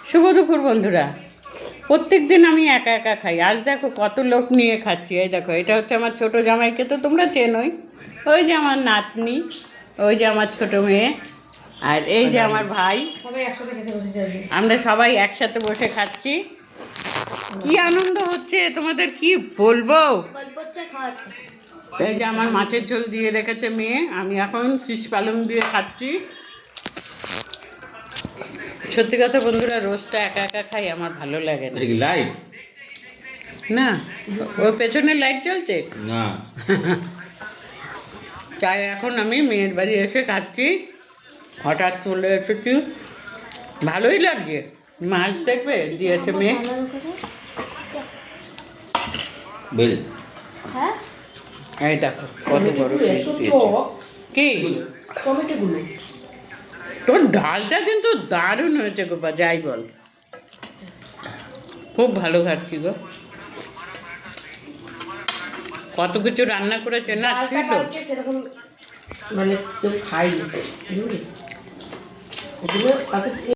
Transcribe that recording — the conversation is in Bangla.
শুভ দুপুর বন্ধুরা। প্রত্যেক দিন আমি একা একা খাই, আজ দেখো কত লোক নিয়ে খাচ্ছি। এই দেখো, এটা হচ্ছে আমার ছোট জামাইকে তো তোমরা চেনোই, ওই যে আমার নাতনি, ওই যে আমার ছোট মেয়ে, আর এই যে আমার ভাই। সবাই একসাথে খেতে বসেছে আজকে। আমরা সবাই একসাথে বসে খাচ্ছি। কি আনন্দ হচ্ছে তোমাদের কি বলবো। এই যে আমার মাছের ঝোল দিয়ে রেখেছে মেয়ে, আমি এখন ফিশ পালং দিয়ে খাচ্ছি। সত্যি কথা বন্ধুরা, রোজটা একা একা খাই, আমার ভালো লাগে না। লাইট না, ওর পেছনে লাইট জ্বলছে না। তাই এখন আমি মেয়ের বাড়ি এসে খাচ্ছি, হঠাৎ চলে এসেছি, ভালোই লাগছে। মাছ দেখবে দিয়েছে মেয়ে। বেল এই দেখো কত বড় piece দিয়েছে। কি টমেটোগুলো তোর ডালটা কিন্তু দারুণ হয়েছে গোপা, যাই বল, খুব ভালো খাচ্ছি গো। কত কিছু রান্না করেছে না, ছিল সেরকম মানে কেউ খায়নি বুঝলি, ওগুলো তাতে